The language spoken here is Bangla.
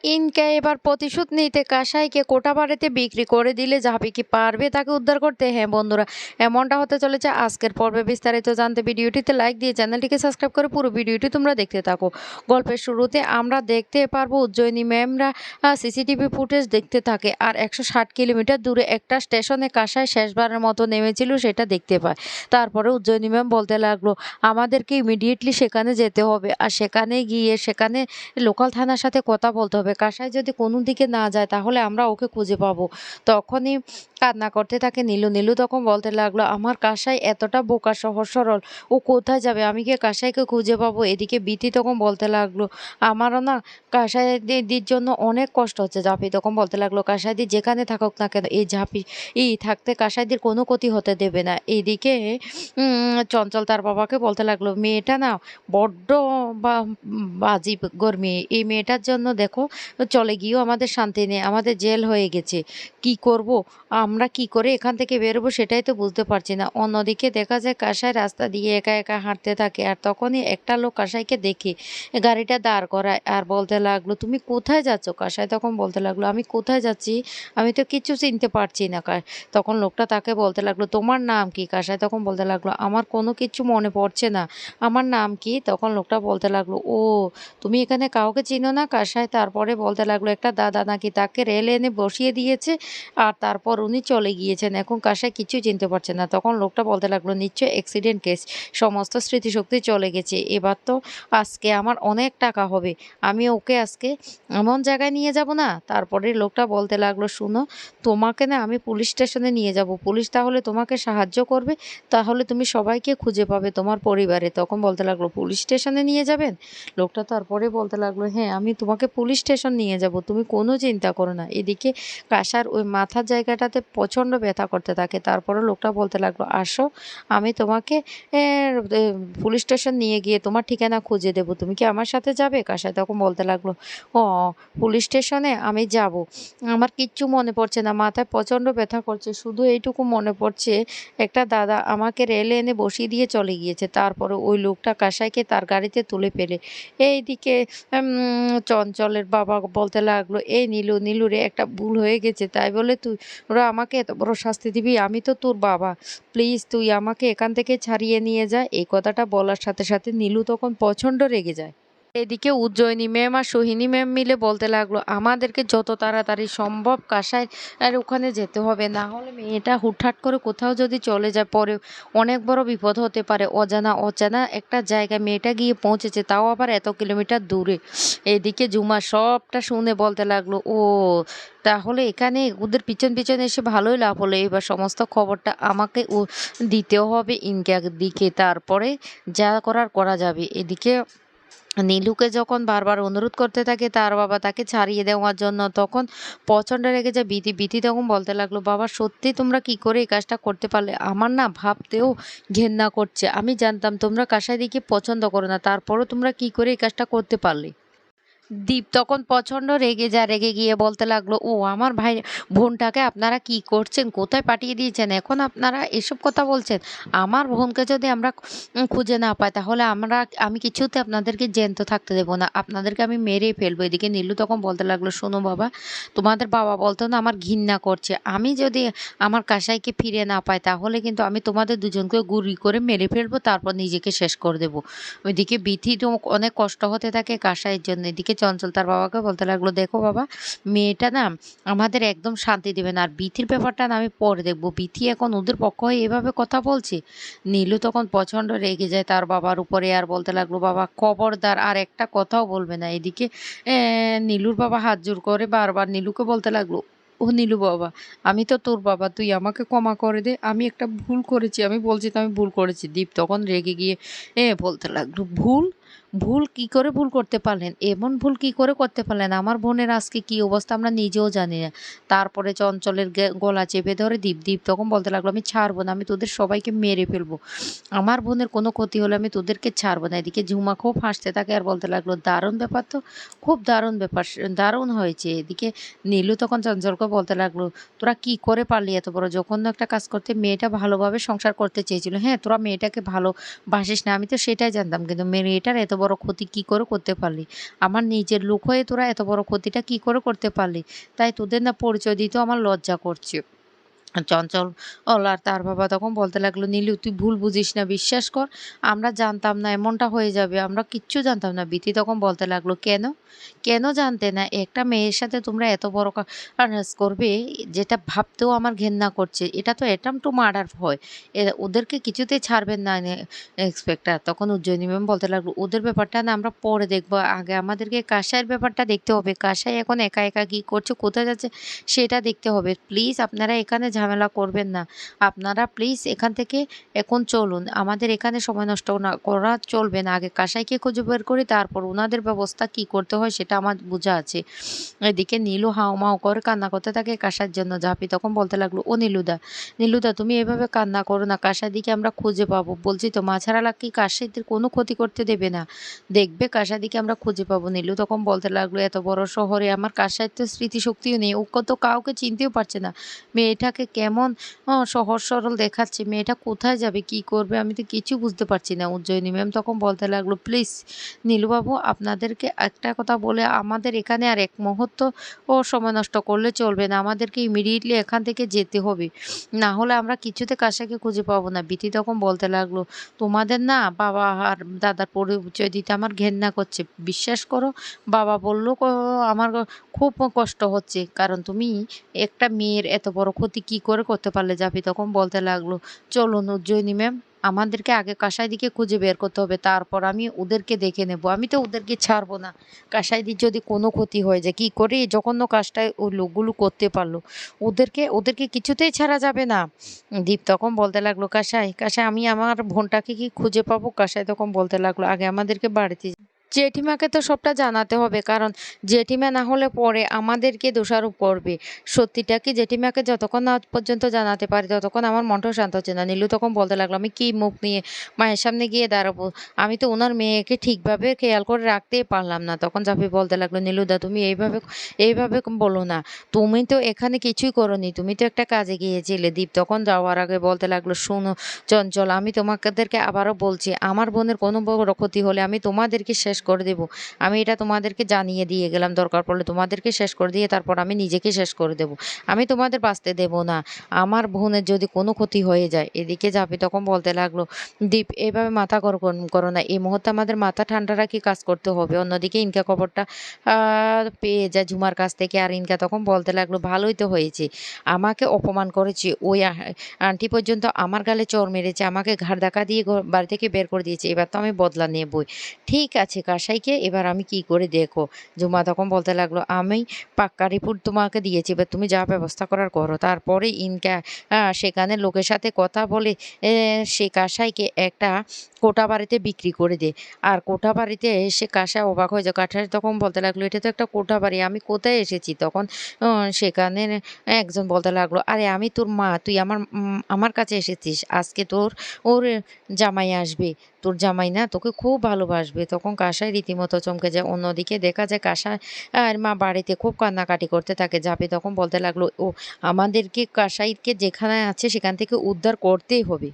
ইনকা এবার প্রতিশোধ নিতে কাসাইকে কোটা বাড়িতে বিক্রি করে দিলে ঝাঁপি কি পারবে তাকে উদ্ধার করতে? হ্যাঁ বন্ধুরা, এমনটা হতে চলেছে আজকের পর্বে। বিস্তারিত জানতে ভিডিওটিতে লাইক দিয়ে চ্যানেলটিকে সাবস্ক্রাইব করে পুরো ভিডিওটি তোমরা দেখতে থাকো। গল্পের শুরুতে আমরা দেখতে পারবো উজ্জয়িনী ম্যামরা সিসিটিভি ফুটেজ দেখতে থাকে আর 160 কিলোমিটার দূরে একটা স্টেশনে কাসাই শেষবারের মতো নেমেছিল সেটা দেখতে পায়। তারপরে উজ্জয়িনী ম্যাম বলতে লাগলো আমাদেরকে ইমিডিয়েটলি সেখানে যেতে হবে আর সেখানে গিয়ে সেখানে লোকাল থানার সাথে কথা বলতে হবে। কাসাই যদি কোনো দিকে না যায় তাহলে আমরা ওকে খুঁজে পাবো। তখনই কান্না করতে থাকে নীলু। নীলু তখন বলতে লাগলো আমার কাসাই এতটা বোকা সহজ সরল, ও কোথায় যাবে? আমি কি কাসাইকে খুঁজে পাবো? এদিকে বিথি তখন বলতে লাগলো আমারও না কাসাই দিদির জন্য অনেক কষ্ট হচ্ছে। ঝাঁপি তখন বলতে লাগলো কাসাইদি যেখানে থাকুক না কেন এই ঝাঁপি থাকতে কাসাইদির কোনো ক্ষতি হতে দেবে না। এইদিকে চঞ্চল তার বাবাকে বলতে লাগলো মেয়েটা না বড্ড বা বাজি গরমি, এই মেয়েটার জন্য দেখো চলে গিয়েও আমাদের শান্তি নেই, আমাদের জেল হয়ে গেছে। কি করব? আমরা কি করে এখান থেকে বেরোবো সেটাই তো বুঝতে পারছি না। অন্যদিকে দেখা যায় কাসাই রাস্তা দিয়ে একা একা হাঁটতে থাকে আর তখনই একটা লোক কাসাইকে দেখে গাড়িটা দাঁড় করায় আর বলতে লাগলো তুমি কোথায় যাচ্ছ? কাসাই তখন বলতে লাগলো আমি কোথায় যাচ্ছি আমি তো কিছু চিনতে পারছি না। তখন লোকটা তাকে বলতে লাগলো তোমার নাম কি? কাসাই তখন বলতে লাগলো আমার কোনো কিছু মনে পড়ছে না, আমার নাম কি? তখন লোকটা বলতে লাগলো ও তুমি এখানে কাউকে চিনো না? কাসাই তারপরে বলতে লাগলো একটা দাদা নাকি তাকে রেলে এনে বসিয়ে দিয়েছে আর তারপর উনি চলে গিয়েছেন। এখন কাসাই কিছু চিনতে পারছে না। তখন লোকটা বলতে লাগলো নিশ্চয় অ্যাক্সিডেন্ট কেস, সমস্ত স্মৃতিশক্তি চলে গেছে, এবার তো আজকে আমার অনেক টাকা হবে, আমি ওকে আজকে এমন জায়গায় নিয়ে যাব না। তারপরে লোকটা বলতে লাগলো শুনো তোমাকে না আমি পুলিশ স্টেশনে নিয়ে যাব, পুলিশ তাহলে তোমাকে সাহায্য করবে, তাহলে তুমি সবাইকে খুঁজে পাবে তোমার পরিবারে। তখন বলতে লাগলো পুলিশ স্টেশনে নিয়ে যাবেন? লোকটা তারপরে বলতে লাগলো হ্যাঁ আমি তোমাকে পুলিশ স্টেশন নিয়ে যাব, তুমি কোনো চিন্তা করো না। এদিকে কাসার ওই মাথার জায়গাটাতে প্রচণ্ড ব্যথা করতে থাকে। তারপরে লোকটা বলতে লাগলো আসো আমি তোমাকে পুলিশ স্টেশন নিয়ে গিয়ে তোমার ঠিকানা খুঁজে দেবো, তুমি কি আমার সাথে যাবে? কাসাই তখন বলতে লাগলো ও পুলিশ স্টেশনে আমি যাব, আমার কিচ্ছু মনে পড়ছে না, মাথায় প্রচণ্ড ব্যথা করছে, শুধু এইটুকু মনে পড়ছে একটা দাদা আমাকে রেলে এনে বসিয়ে দিয়ে চলে গিয়েছে। তারপরে ওই লোকটা কাসাইকে তার গাড়িতে তুলে ফেলে। এইদিকে চঞ্চলের বাবা বলতে লাগলো এই নীলু, নীলু রে একটা ভুল হয়ে গেছে, তাই বলে তুই ওরা আমাকে এত বড় শাস্তি দিবি? আমি তো তোর বাবা, প্লিজ তুই আমাকে এখান থেকে ছাড়িয়ে নিয়ে যা। এই কথাটা বলার সাথে সাথে নীলু তখন প্রচণ্ড রেগে যায়। এদিকে উজ্জয়িনী ম্যাম আর সোহিনী ম্যাম মিলে বলতে লাগলো আমাদেরকে যত তাড়াতাড়ি সম্ভব কাসাই আর ওখানে যেতে হবে, না হলে মেয়েটা হুটহাট করে কোথাও যদি চলে যায় পরে অনেক বড় বিপদ হতে পারে। অজানা অচেনা একটা জায়গায় মেয়েটা গিয়ে পৌঁছেছে, তাও আবার এত কিলোমিটার দূরে। এদিকে ঝুমা সবটা শুনে বলতে লাগলো ও তাহলে এখানে ওদের পিছন পিছন এসে ভালোই লাভ হলো, এবার সমস্ত খবরটা আমাকে দিতেও হবে ইনকার দিকে, তারপরে যা করার করা যাবে। এদিকে নীলুকে যখন বারবার অনুরোধ করতে থাকে তার বাবা তাকে ছাড়িয়ে দেওয়ার জন্য, তখন প্রচণ্ড রেগে যায় বিথি। বিথি তখন বলতে লাগলো বাবা সত্যি তোমরা কি করে এই কাজটা করতে পারলে? আমার না ভাবতেও ঘেন্না করছে, আমি জানতাম তোমরা কাসাইদিকে পছন্দ করো না, তারপরও তোমরা কি করে এই কাজটা করতে পারলে? দীপ তখন প্রচণ্ড রেগে যায়, রেগে গিয়ে বলতে লাগলো ও আমার ভাই বোনটাকে আপনারা কি করছেন, কোথায় পাঠিয়ে দিয়েছেন, এখন আপনারা এসব কথা বলছেন? আমার বোনকে যদি আমরা খুঁজে না পাই তাহলে আমি কিছুতে আপনাদেরকে জ্যান্ত থাকতে দেবো না, আপনাদেরকে আমি মেরেই ফেলবো। এদিকে নীলু তখন বলতে লাগলো শোনো বাবা, তোমাদের বাবা বলতো না আমার ঘৃণা করছে, আমি যদি আমার কাসাইকে ফিরে না পাই তাহলে কিন্তু আমি তোমাদের দুজনকে গুলি করে মেরে ফেলবো, তারপর নিজেকে শেষ করে দেবো। ওইদিকে বিথি তো অনেক কষ্ট হতে থাকে কাসাইয়ের জন্য। এদিকে চঞ্চল তার বাবাকে বলতে লাগলো দেখো বাবা মেয়েটা না আমাদের একদম শান্তি দেবে না, আর বিথির ব্যাপারটা না আমি পরে দেখবো, বিথি এখন ওদের পক্ষ হয়ে এভাবে কথা বলছে। নীলু তখন প্রচণ্ড রেগে যায় তার বাবার উপরে আর বলতে লাগলো বাবা খবরদার আর একটা কথাও বলবে না। এদিকে নীলুর বাবা হাত জোর করে বারবার নীলুকে বলতে লাগলো ও নীলু বাবা আমি তো তোর বাবা, তুই আমাকে ক্ষমা করে দে, আমি একটা ভুল করেছি, আমি বলছি তো আমি ভুল করেছি। দীপ তখন রেগে গিয়ে বলতে লাগলো ভুল? ভুল কি করে ভুল করতে পারলেন? এমন ভুল কি করে করতে পারলেন? আমার বোনের আজকে কি অবস্থা আমরা নিজেও জানি না। তারপরে চঞ্চলের গলা চেপে ধরে দীপ। দীপ তখন বলতে লাগলো আমি ছাড়বো না, আমি তোদের সবাইকে মেরে ফেলবো, আমার বোনের কোনো ক্ষতি হলে আমি তোদেরকে ছাড়বো না। এদিকে ঝুমা খুব হাসতে থাকে আর বলতে লাগলো দারুণ ব্যাপার তো, খুব দারুণ ব্যাপার, দারুণ হয়েছে। এদিকে নীলু তখন চঞ্চলকে বলতে লাগলো তোরা কি করে পারলি এত বড় জঘন্য একটা কাজ করতে? মেয়েটা ভালোভাবে সংসার করতে চেয়েছিল, হ্যাঁ তোরা মেয়েটাকে ভালোবাসিস না আমি তো সেটাই জানতাম, কিন্তু মেয়েটার এত বড় ক্ষতি কি করে করতে পারলি? আমার নিজের লোক হয়ে তোরা এত বড় ক্ষতিটা কি করে করতে পারলি? তাই তোদের না পরিচয় দিতেও আমার লজ্জা করছে। চঞ্চল আর তার বাবা তখন বলতে লাগলো, "নীলু তুই ভুল বুঝিস না, বিশ্বাস কর। আমরা জানতাম না এমনটা হয়ে যাবে। আমরা কিচ্ছু জানতাম না।" বিথি তখন বলতে লাগলো, "কেন? কেন জানতে না? একটা মেয়ের সাথে তোমরা এত বড় করবে, যেটা ভাবতেও আমার ঘেন্না করছে। এটা তো অ্যাটেম্প্ট টু মার্ডার হয়। ওদেরকে কিছুতেই ছাড়বেন না ইন্সপেক্টর।" তখন উজ্জয়িনী ম্যাম বলতে লাগলো, "ওদের ব্যাপারটা না আমরা পরে দেখব। আগে আমাদেরকে কাসাইয়ের ব্যাপারটা দেখতে হবে। কাসাই এখন একা, একা কি করছে, কোথায় যাচ্ছে সেটা দেখতে হবে। প্লিজ আপনারা এখানে ঝামেলা করবেন না। আপনারা প্লিজ এখান থেকে এখন চলুন। আমাদের এখানে সময় নষ্ট না করা চলবে না। আগে কাসাইকে খুঁজে বের করি, তারপর উনাদের ব্যবস্থা কি করতে হয় সেটা আমার বুঝা আছে।" এদিকে নীলু হাউমাউ করে কান্না করতে থাকে কাসার জন্য। জাপি তখন বলতে লাগলো, "ও নীলুদা, নীলুদা তুমি এভাবে কান্না করো না। কাসাদিকে আমরা খুঁজে পাবো। বলছি তো মা ছাড়া কি কাসাইদের কোনো ক্ষতি করতে দেবে না। দেখবে কাসাদিকে আমরা খুঁজে পাবো।" নীলু তখন বলতে লাগলো, "এত বড় শহরে আমার কাসাইয়ের তো স্মৃতিশক্তিও নেই। ও তো কাউকে চিনতেও পারছে না। মেয়েটাকে কেমন সহজ সরল দেখাচ্ছে। মেয়েটা কোথায় যাবে, কি করবে আমি তো কিছু বুঝতে পারছি না।" উজ্জয়িনী ম্যাম তখন বলতে লাগলো, "প্লিজ নীলুবাবু আপনাদেরকে একটা কথা বলে আমাদের এখানে আর এক মুহূর্ত সময় নষ্ট করলে চলবে না। আমাদেরকে ইমিডিয়েটলি এখান থেকে যেতে হবে। না হলে আমরা কিছুতে কাসাইকে খুঁজে পাবো না।" বিথি তখন বলতে লাগলো, "তোমাদের না বাবা আর দাদার পরিচয় দিতে আমার ঘেন্না করছে। বিশ্বাস করো বাবা বলল আমার খুব কষ্ট হচ্ছে। কারণ তুমি একটা মেয়ের এত বড় ক্ষতি কি করে করতে পারলে?" জাপি তখন বলতে লাগলো, "চলুন উজ্জয়িনী ম্যাম, আমাদেরকে আগে কাসাইদিকে খুঁজে বের করতে হবে। তারপর আমি ওদেরকে দেখে নেব। আমি তো ওদেরকে ছাড়বো না। কাসাইদির যদি কোনো ক্ষতি হয়ে যায়, কি করে এই জঘন্য কাজটা ওই লোকগুলো করতে পারলো? ওদেরকে কিছুতেই ছাড়া যাবে না।" দীপ তখন বলতে লাগলো, "কাসাই, কাসাই আমি আমার বোনটাকে কি খুঁজে পাবো?" কাসাই তখন বলতে লাগলো, "আগে আমাদেরকে বাড়িতে জেঠিমাকে তো সবটা জানাতে হবে। কারণ জেঠিমা না হলে পরে আমাদেরকে দোষারোপ করবে। সত্যিটা কি জেঠিমাকে যতক্ষণ না পর্যন্ত জানাতে পারি ততক্ষণ আমার মনটাও শান্ত হচ্ছে না।" নীলু তখন বলতে লাগলো, "আমি কি মুখ নিয়ে মায়ের সামনে গিয়ে দাঁড়াবো? আমি তো উনার মেয়েকে ঠিকভাবে খেয়াল করে রাখতেই পারলাম না।" তখন জাফি বলতে লাগলো, "নীলুদা তুমি এইভাবে বলো না। তুমি তো এখানে কিছুই করোনি। তুমি তো একটা কাজে গিয়েছিলে।" দীপ তখন যাওয়ার আগে বলতে লাগলো, "শোনো চঞ্চল, আমি তোমাদেরকে আবারও বলছি, আমার বোনের কোনো বড় ক্ষতি হলে আমি তোমাদেরকে শেষ করে দেব। আমি এটা তোমাদেরকে জানিয়ে দিয়ে গেলাম। দরকার পড়লে তোমাদেরকে শেষ করে দিয়ে তারপর আমি নিজেকে শেষ করে দেব। আমি তোমাদের বাঁচতে দেব না। আমার বোনের যদি কোনো ক্ষতি হয়ে যায়।" এদিকে জাপি তখন বলতে লাগলো, "দীপ এভাবে মাথা গরম করো না। এই মুহূর্তে আমাদের মাথা ঠান্ডা রাখি কাজ করতে হবে।" অন্যদিকে ইনকা খবরটা পেয়ে যায় ঝুমার কাছ থেকে। আর ইনকা তখন বলতে লাগলো, "ভালোই তো হয়েছে। আমাকে অপমান করেছে। ওই আন্টি পর্যন্ত আমার গালে চড় মেরেছে। আমাকে ঘাড় ধাক্কা দিয়ে বাড়ি থেকে বের করে দিয়েছে। এবার তো আমি বদলা নেবই। ঠিক আছে কাসাইকে এবার আমি কি করে দেখো।" ঝুমা তখন বলতে লাগলো, "আমি পাক্কা রিপোর্ট তোমাকে দিয়েছি। এবার তুমি যা ব্যবস্থা করার করো।" তারপরে ইনকা সেখানে লোকের সাথে কথা বলে সে কাসাইকে একটা কোটা বাড়িতে বিক্রি করে দেয়। আর কোঠা বাড়িতে এসে কাসাই অবাক হয়ে যায়। কাসাই তখন বলতে লাগলো, "এটা তো একটা কোঠা বাড়ি। আমি কোথায় এসেছি?" তখন সেখানে একজন বলতে লাগলো, "আরে আমি তোর মা। তুই আমার কাছে এসেছিস। আজকে ওর জামাই আসবে। তোর জামাই না তোকে খুব ভালোবাসবে।" তখন কাসাই রীতিমতো চমকে যায়। অন্যদিকে দেখা যায় কাসাই আর মা বাড়িতে খুব কান্নাকাটি করতে থাকে। জাপি তখন বলতে লাগলো, আমাদেরকে কাসাইকে যেখানে আছে সেখান থেকে উদ্ধার করতেই হবে।